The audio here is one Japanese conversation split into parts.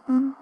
うん。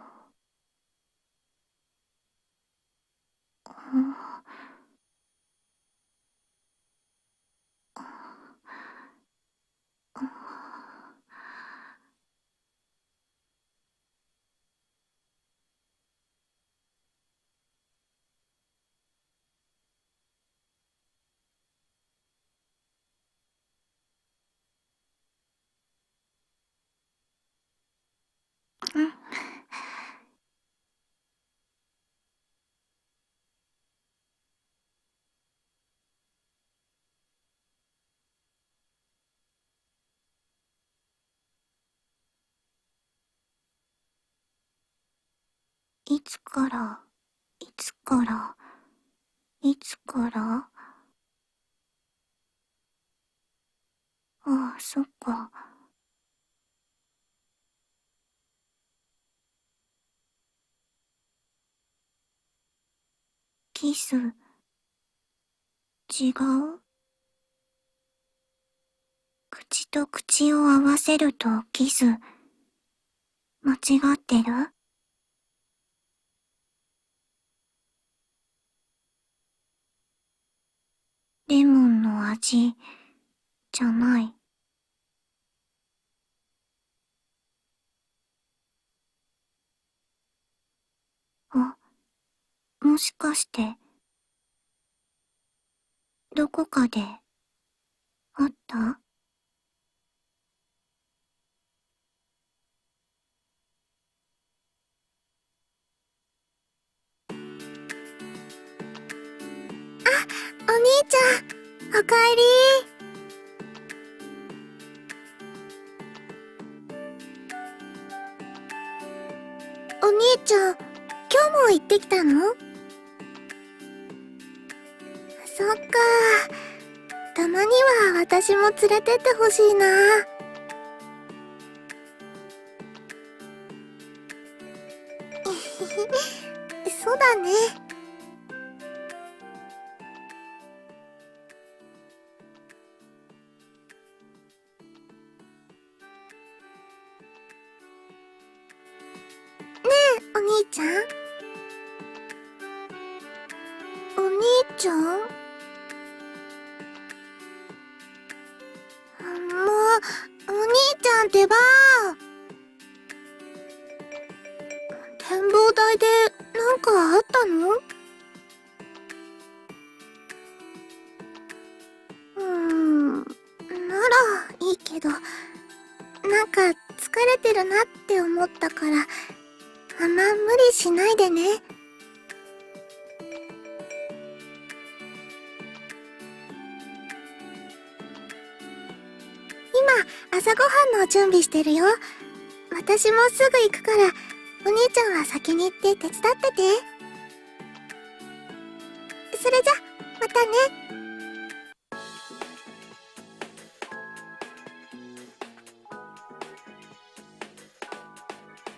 いつから、いつから、いつから。ああ、そっか。キス、違う？口と口を合わせるとキス、間違ってる？レモンの味、じゃない。あ、もしかして、どこかで、あった？お兄ちゃん、おかえり。お兄ちゃん、今日も行ってきたの？そっか。たまには私も連れてってほしいな。そうだね。お兄ちゃん？お兄ちゃん？もう、お兄ちゃんってば。展望台でなんかあったの？ならいいけど、なんか疲れてるなって思ったから、あんま無理しないでね。今、朝ごはんの準備してるよ。私もすぐ行くから、お兄ちゃんは先に行って手伝ってて。それじゃ、またね。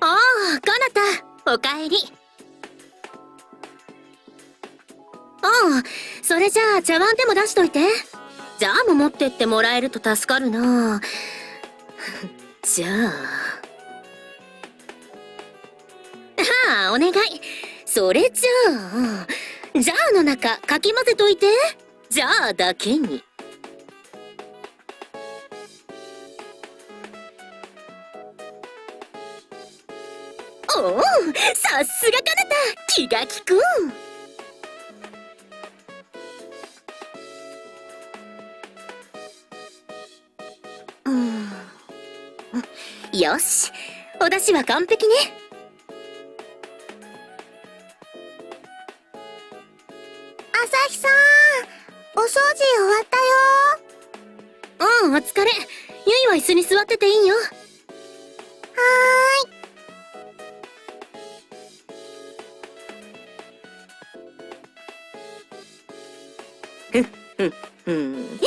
ああ、かなた、おかえり。ああ、それじゃあ茶碗でも出しといて。ジャーも持ってってもらえると助かるな。じゃあ。はあ、お願い。それじゃあ、ジャーの中かき混ぜといて。ジャーだけに。おお、さすがかなた、気が利く。よし、お出汁は完璧ね。朝日さん、お掃除終わったよ。うん、お疲れ。ゆいは椅子に座ってていいよ。はーい。ふん。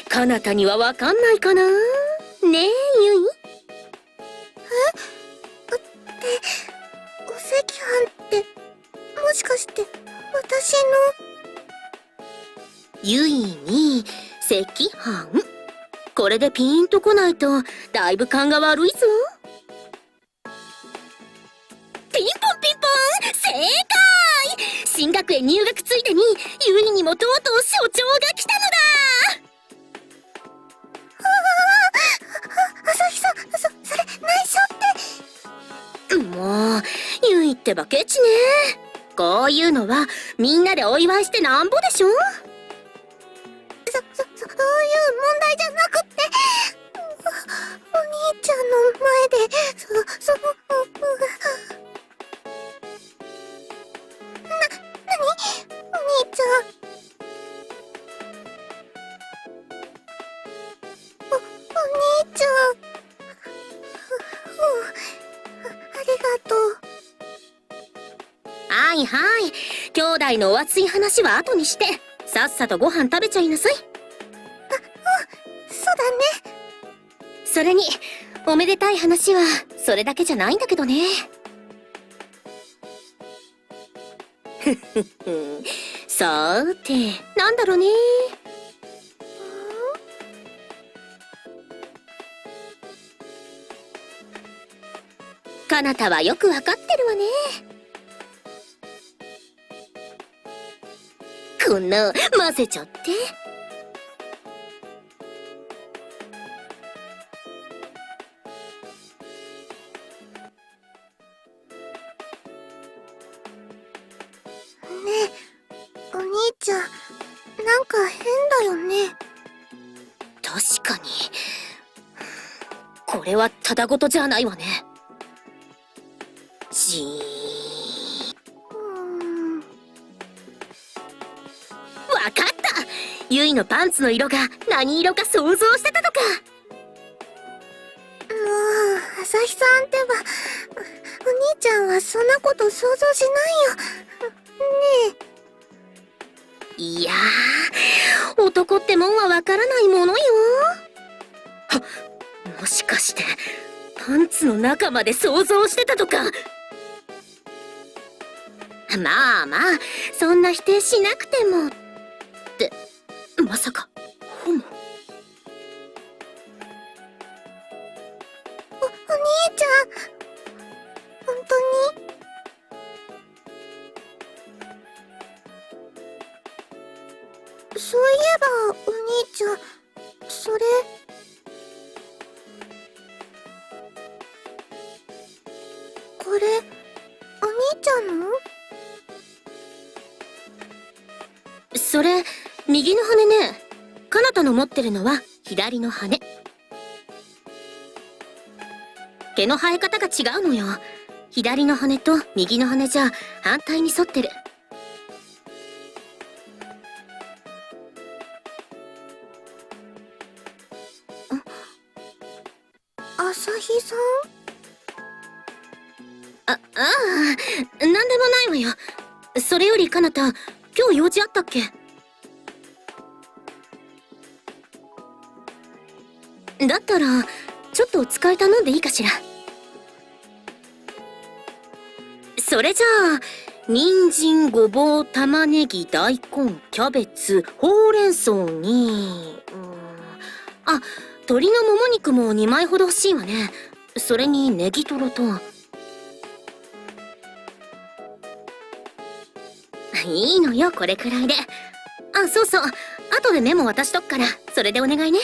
かなたにはわかんないかな。ねえ、ゆい。お赤飯って、もしかして、私の。ゆいに、赤飯。これでピーンとこないと、だいぶ勘が悪いぞ。正解。新学園入学ついでにユイにもとうとう所長が来たのだ。朝日さん、それ内緒って。もうユイってばケチね。こういうのはみんなでお祝いしてなんぼでしょ。そういう問題じゃなくって、お兄ちゃんの前で、なにお兄ちゃん。お兄ちゃん。ありがとう。はいはい、兄弟のお熱い話は後にしてさっさとご飯食べちゃいなさい。そうだね。それにおめでたい話はそれだけじゃないんだけどね。ふふふ、さーてなんだろうね。かなたはよくわかってるわね。こんな混ぜちゃって。ねえ、お兄ちゃん、なんか変だよね。確かにこれはただごとじゃないわね。じーん。わかった。ユイのパンツの色が何色か想像してたとか。もう、朝日さんってば、お兄ちゃんはそんなこと想像しないよ。ねえ。いやー、男ってもんはわからないものよ。もしかしてパンツの中まで想像してたとか。まあまあ、そんな否定しなくてもって、まさかホモ？お兄ちゃん、本当に？そういえば、お兄ちゃん、それ。これ、お兄ちゃんの？それ、右の羽ね。かなたの持ってるのは左の羽。毛の生え方が違うのよ。左の羽と右の羽じゃ反対に沿ってる。朝日さん？ああ、なんでもないわよ。それよりかなた、今日用事あったっけ？だったらちょっとお使い頼んでいいかしら。それじゃあ人参、ごぼう、玉ねぎ、大根、キャベツ、ほうれん草に、あ、鶏のもも肉も2枚ほど欲しいわね。それにネギトロと。いいのよ、これくらいで。あ、そうそう、後でメモ渡しとくからそれでお願いね。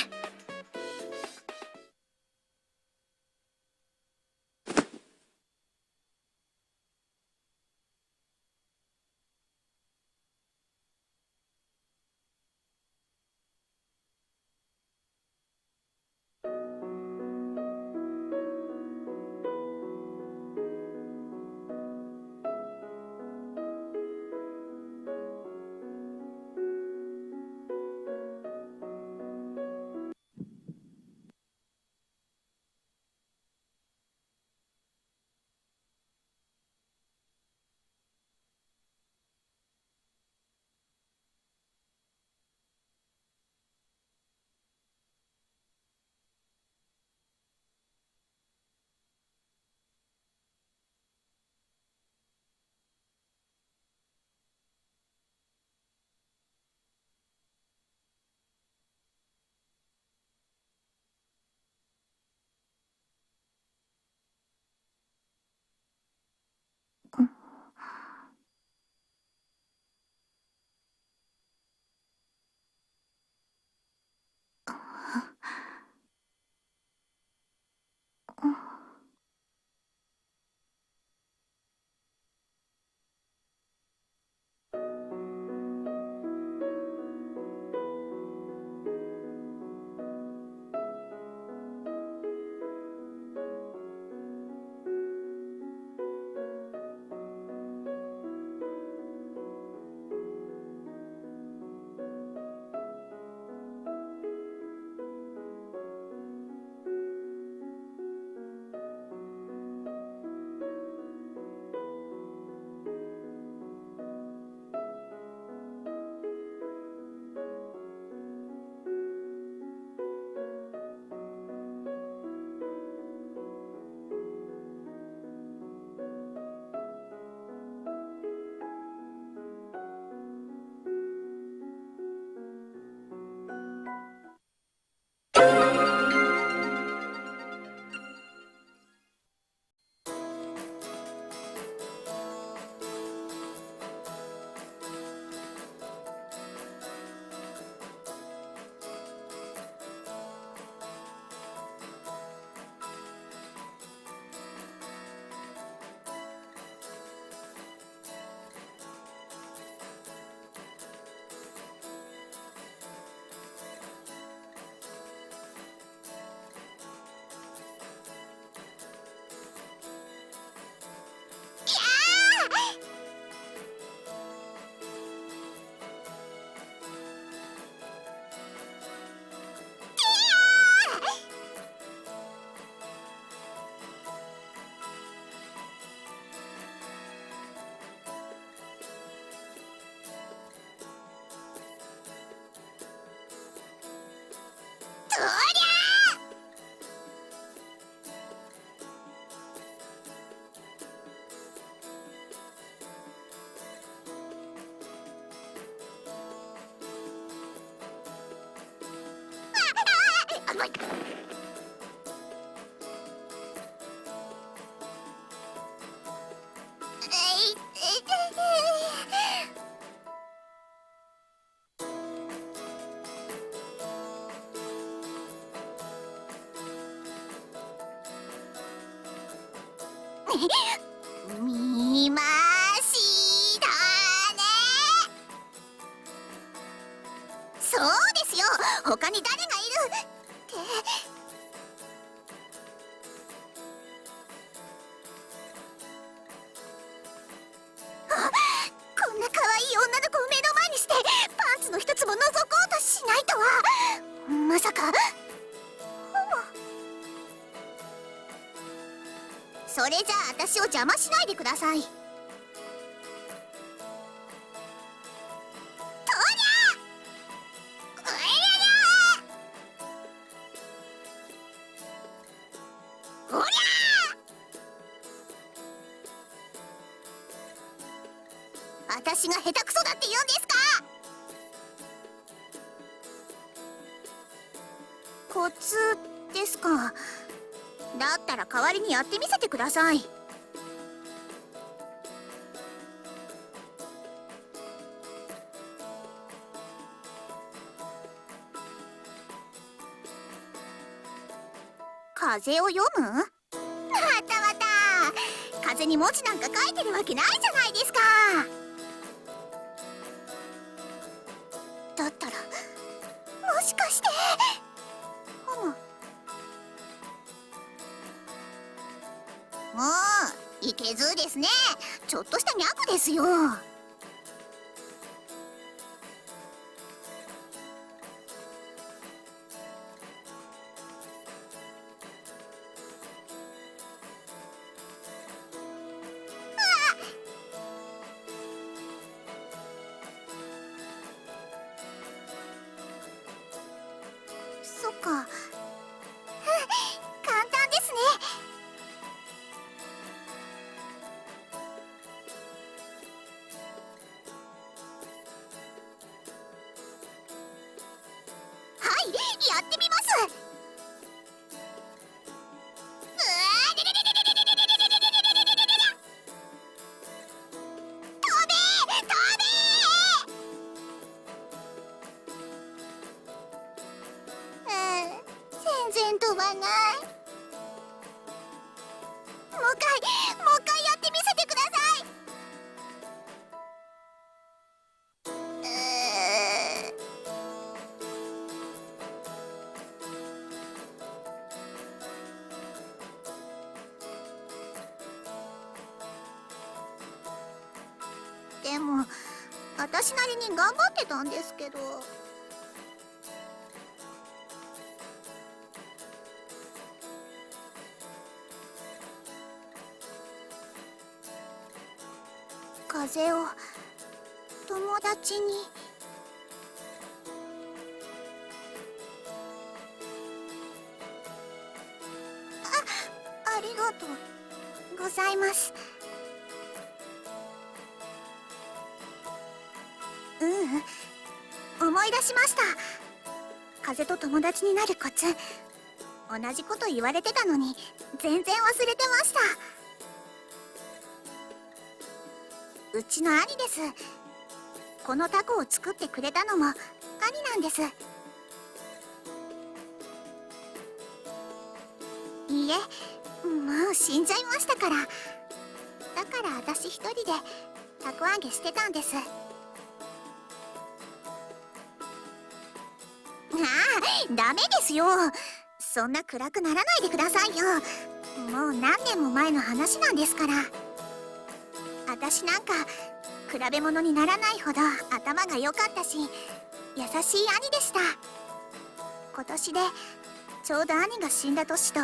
見ましたね。そうですよ、他に誰がいるってこんな可愛い女の子を目の前にしてパンツの一つも覗こうとしないとは。まさかそれじゃあ私を邪魔しないでください。とりゃうりゃおりゃ私が下手くそだって言うんですか。コツですか。だったら代わりにやってみせてください。風を読む？またまた風に文字なんか書いてるわけないじゃないですか。だったらもしかしてもういけずですね。ちょっとしたギャグですよ。そっか。簡単ですね。も私なりに頑張ってたんですけど。風を友達に。ありがとうございます。思い出しました。風と友達になるコツ、同じこと言われてたのに全然忘れてました。うちの兄です。このタコを作ってくれたのも兄なんです。いいえ、もう死んじゃいましたから。だから私一人でたこ揚げしてたんです。ダメですよ。そんな暗くならないでくださいよ。もう何年も前の話なんですから。私なんか比べ物にならないほど頭が良かったし、優しい兄でした。今年でちょうど兄が死んだ年と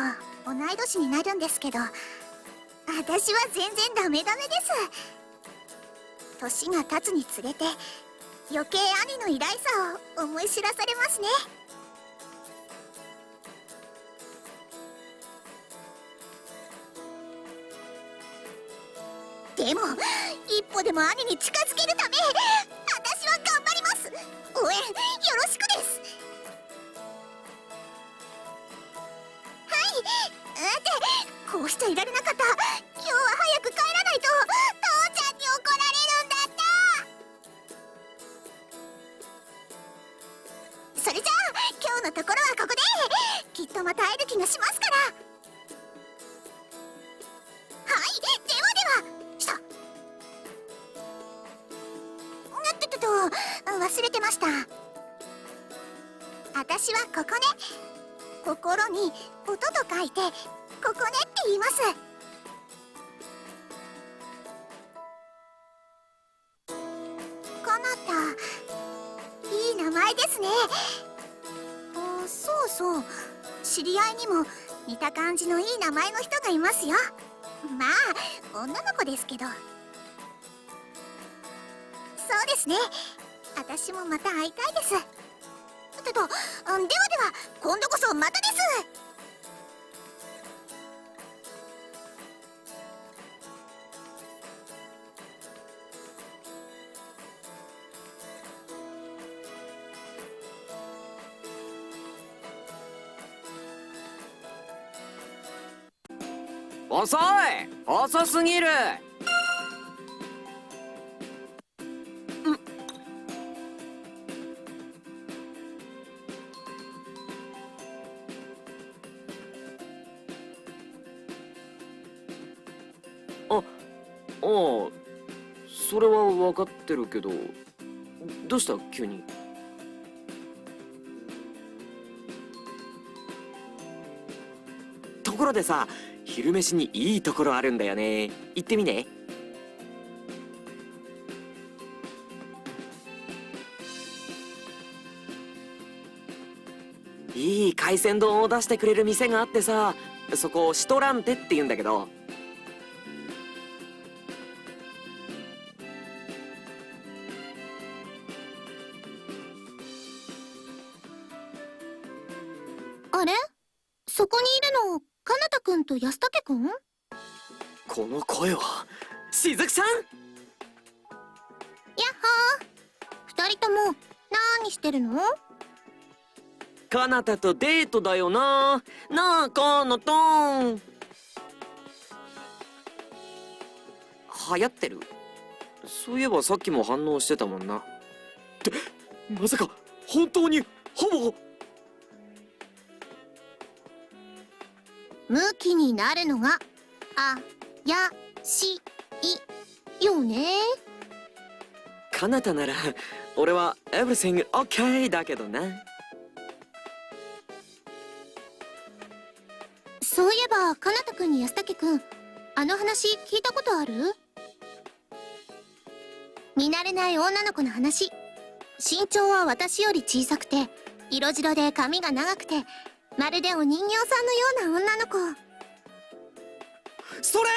同い年になるんですけど、私は全然ダメダメです。年が経つにつれて余計兄の偉大さを思い知らされますね。でも一歩でも兄に近づけるため私は頑張ります。応援よろしくです。はい。ってこうしちゃいられなかった。今日は早く帰らないと父ちゃんに怒られるんだった。それじゃあ今日のところはここで。きっとまた会える気がしますから。はい、ではでは。忘れてました。私はここね。心に音と書いてここねって言います。かなた、いい名前ですね。そうそう、知り合いにも似た感じのいい名前の人がいますよ。まあ女の子ですけど。そうですね、私もまた会いたいです。では今度こそまたです。遅い、遅すぎる。ああ、それは分かってるけど、どうした急に。ところでさ、昼飯にいいところあるんだよね。行ってみね。いい海鮮丼を出してくれる店があってさ、そこシトランテって言うんだけど。あれ、そこにいるのかなたくんと安武くん？この声はしずくさん。やっほー。二人とも何してるの？かなたとデートだよな。なあかなたん。流行ってる？そういえばさっきも反応してたもんな。ってまさか本当にほぼ。ムキになるのがあやしいよね。かなたなら俺は everything OK だけどな。そういえばかなたくんに安武くん、あの話聞いたことある？見慣れない女の子の話。身長は私より小さくて、色白で髪が長くて、まるでお人形さんのような女の子。それ。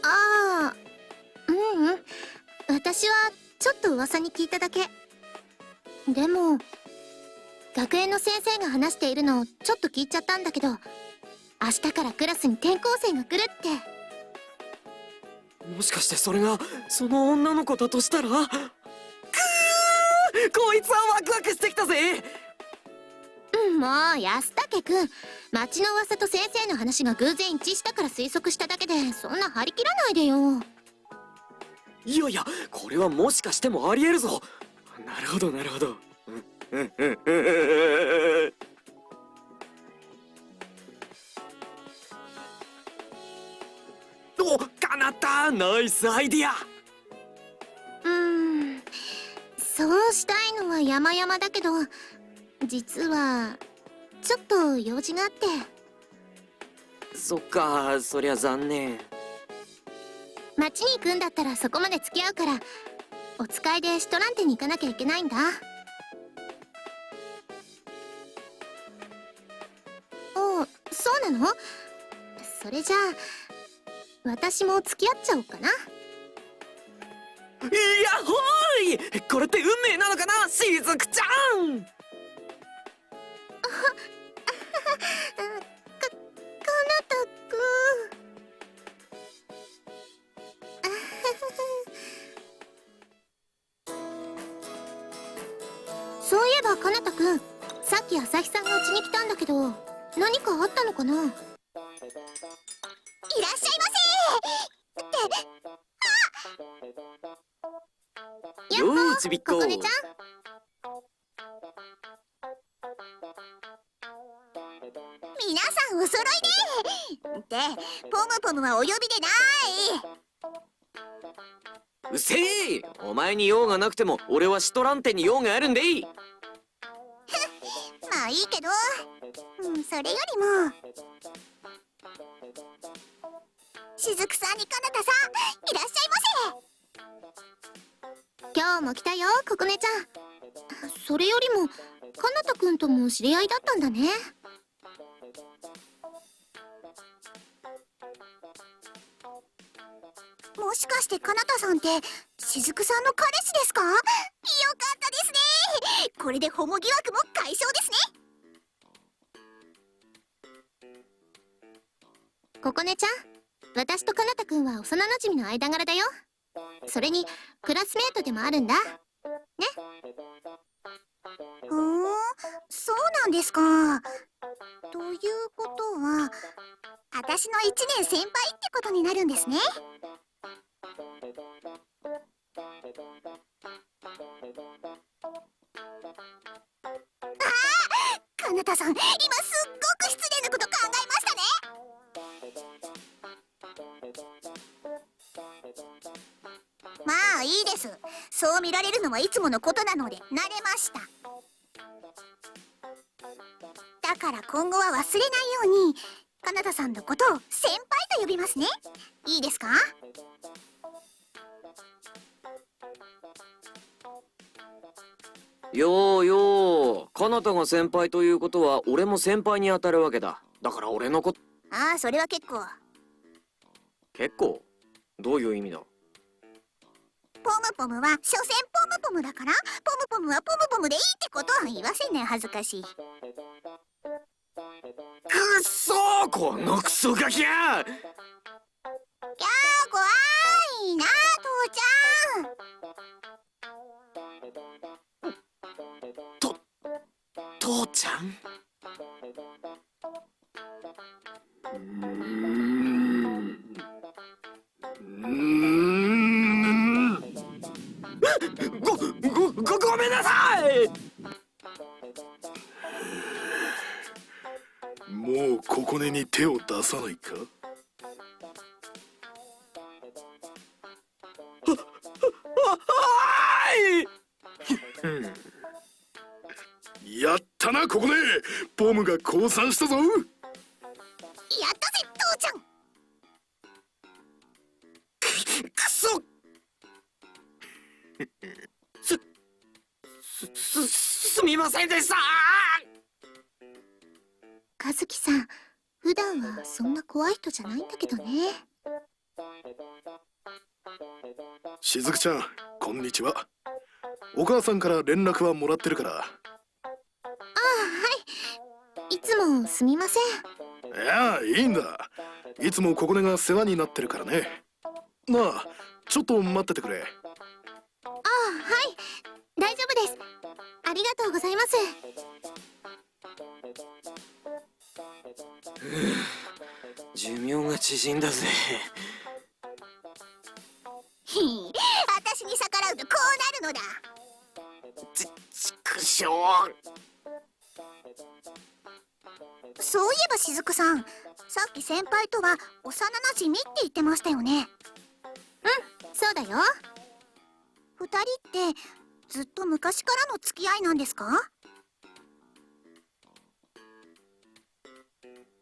ああ、ううん。私はちょっと噂に聞いただけ。でも、学園の先生が話しているのをちょっと聞いちゃったんだけど、明日からクラスに転校生が来るって。もしかしてそれがその女の子だとしたら、こいつはワクワクしてきたぜ。もう安武くん、町の噂と先生の話が偶然一致したから推測しただけで、そんな張り切らないでよ。いやいや、これはもしかしてもありえるぞ。なるほどなるほど。お、かなった。ナイスアイディア。そうしたいのは山々だけど、実はちょっと用事があって。そっか、そりゃ残念。町に行くんだったらそこまで付き合うから、お使いでシトランテに行かなきゃいけないんだ。おう、そうなの？それじゃあ私も付き合っちゃおうかな。いやほーい、これって運命なのかな、しずくちゃん。かなたくん。そういえばかなたくん、さっき朝日さんがうちに来たんだけど、何かあったのかな？いらっしゃいませー。よーちびっこ。ここねちゃん。皆さんお揃いで。ポムポムはお呼びでない。うせえ、お前に用がなくても俺はシトランテに用があるんでいい。まあいいけど、それよりもしずくさんにかなたさん、いらっしゃいませ。今日も来たよ、ここねちゃん。それよりもかなたくんとも知り合いだったんだね。もしかしてかなたさんってしずくさんの彼氏ですか？よかったですね。これでホモ疑惑も解消ですね。ここねちゃん、私とかなたくんは幼馴染の間柄だよ。それにクラスメートでもあるんだね。そうなんですか。ということは私の1年先輩ってことになるんですね。かなたさん、今すっごく失礼なこと考えましたね。まあいいです。そう見られるのはいつものことなので慣れました。だから今後は忘れないようにかなたさんのことを先輩と呼びますね。いいですか？よーよー、かなたが先輩ということは俺も先輩に当たるわけだ。だから俺のこと。ああ、それは結構。結構？どういう意味だ？ポムポムは所詮ポムポムだから、ポムポムはポムポムでいいってことは言わせねえ。恥ずかしい。くっそー、このクソガキや。怖いな、父ちゃん。父ちゃん？ごめんなさい。もうここねに手を出さないか？やったなここね。ポムが降参したぞ。やったぜ父ちゃん。くそすみませんでした。和樹さん、普段はそんな怖い人じゃないんだけどね。しずくちゃん、こんにちは。お母さんから連絡はもらってるから。いつもすみません。いや、いいんだ。いつもここねが世話になってるからね。まあ、ちょっと待っててくれ。はい、大丈夫です。ありがとうございます。寿命が縮んだぜ。私に逆らうとこうなるのだ。ちくしょう。そういえば雫さん、さっき先輩とは幼馴染って言ってましたよね。そうだよ。二人ってずっと昔からの付き合いなんですか？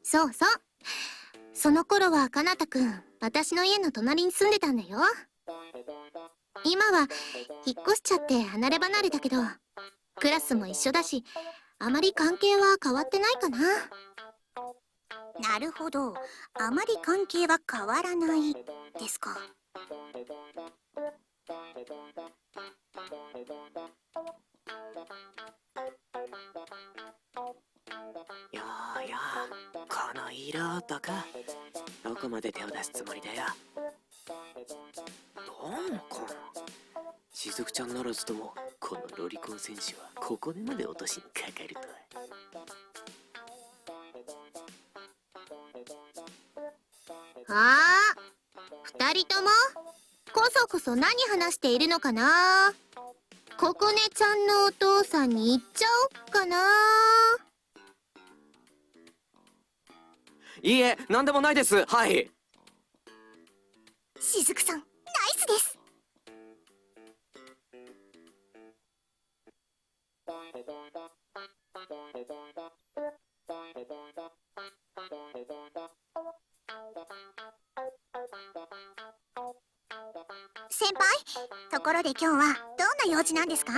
そうそう。その頃はかなたくん、私の家の隣に住んでたんだよ。今は引っ越しちゃって離れ離れだけど、クラスも一緒だし、あまり関係は変わってないかな。なるほど。あまり関係は変わらないですか。よーよー、この色男、どこまで手を出すつもりだよ。どんこん。しずくちゃんならずとも、このロリコン戦士はここでまで落としにかかるとは。二人ともこそこそ何話しているのかな。ここねちゃんのお父さんに言っちゃおっかな。いいえ、なんでもないです。はい。しずくさん、ナイスです。先輩、ところで今日はどんな用事なんですか？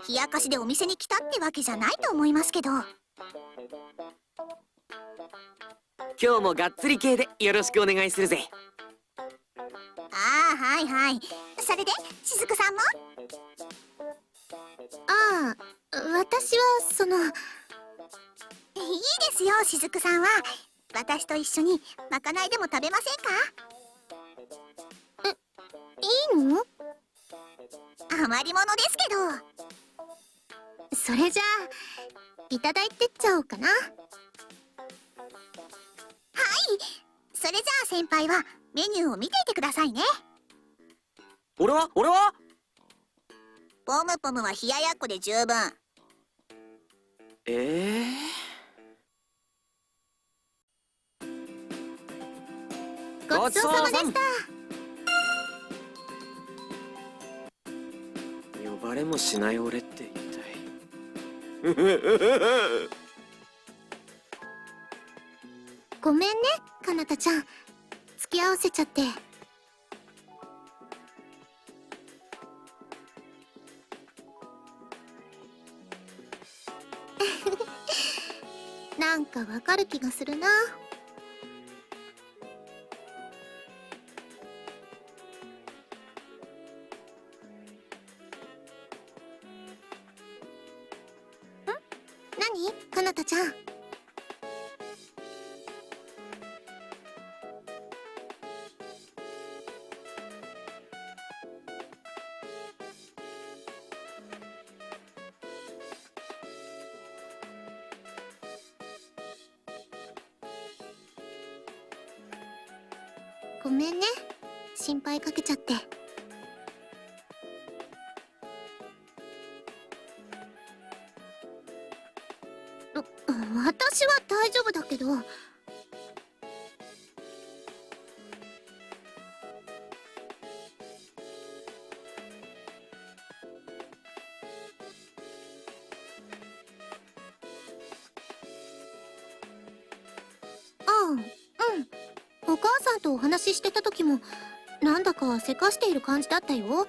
冷やかしでお店に来たってわけじゃないと思いますけど。今日もがっつり系でよろしくお願いするぜ。はいはい。それでしずくさんも？私はいいですよ、しずくさんは。私と一緒にまかないでも食べませんか？いいの？余り物ですけど。それじゃあいただいてっちゃおうかな。はい、それじゃあ先輩はメニューを見ていてくださいね。俺はポムポムは冷ややっこで十分。ごちそうさまでした。呼ばれもしない俺って言いたい。ごめんね、かなたちゃん。付き合わせちゃって。なんかわかる気がするな。何？かなたちゃん。ごめんね、心配かけちゃって。私は大丈夫だけど。とお話ししてた時もなんだかせかしている感じだったよ。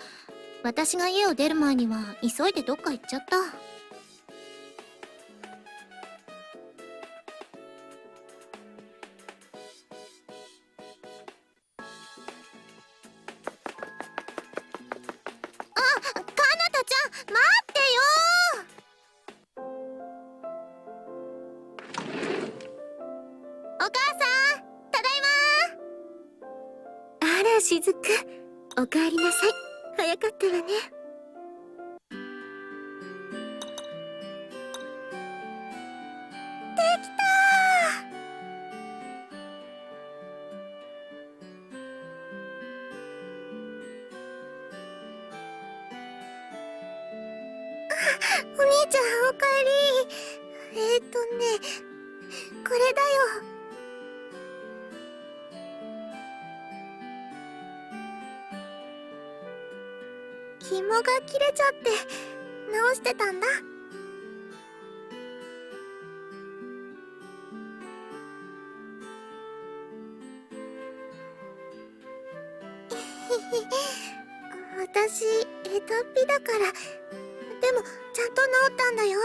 私が家を出る前には急いでどっか行っちゃった。かなたちゃん、待ってよ。お母さん、ただいま。あら、しずく、おかえりなさい。早かったわね。できたー。お兄ちゃん、おかえり。これだよ。紐が切れちゃって直してたんだ。私下手っぴだから。でもちゃんと治ったんだよ。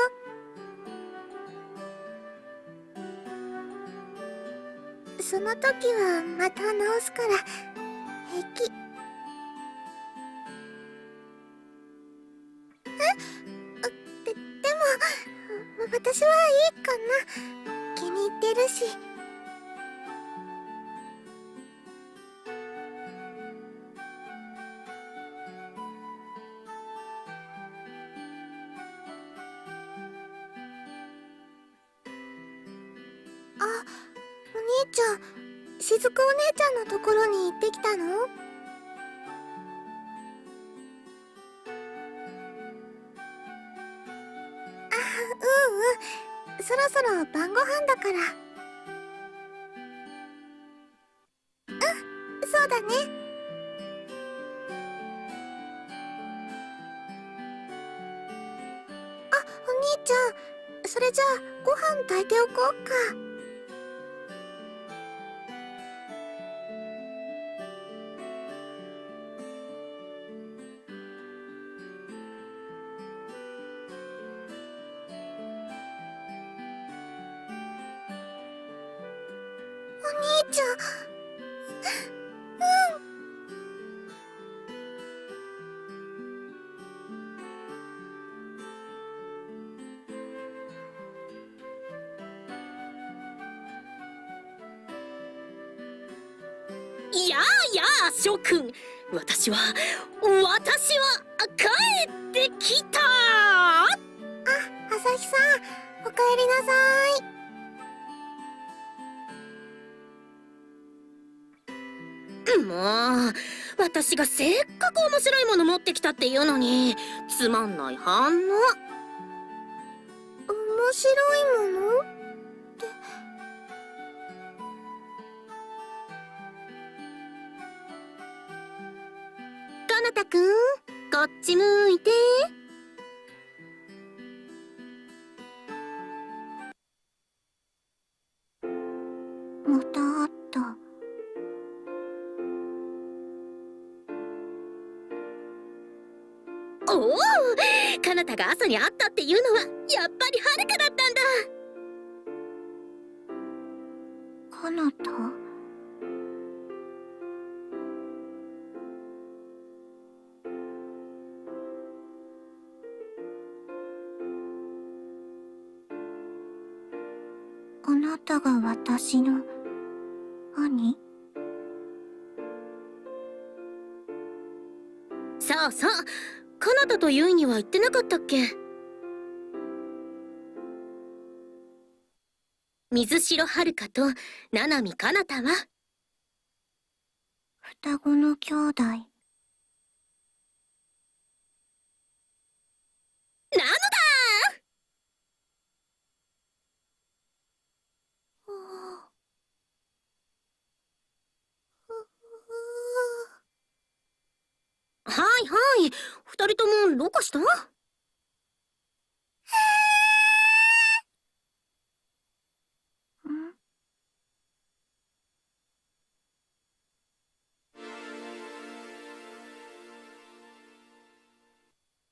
その時はまた直すから平気。でも私はいいかな。気に入ってるし。あ、お兄ちゃん、しずくお姉ちゃんのところに行ってきたの？そろそろ晩ご飯だから。そうだね。あ、お兄ちゃん、それじゃあご飯炊いておこうか。お兄ちゃん。やあやあ諸君、私は帰ってきた。朝日さん、おかえりなさい。もう、私がせっかく面白いもの持ってきたっていうのにつまんない反応。面白いもの？かなたくん、こっち向いて。またあった。おお、かなたが朝に会ったっていうのはやっぱりはるかだったんだ。かなた？あなたが私の兄？そうそう、かなたとゆいには言ってなかったっけ？水城遥と七海かなたは双子の兄弟。なのだ。はいはい、二人ともどうかした？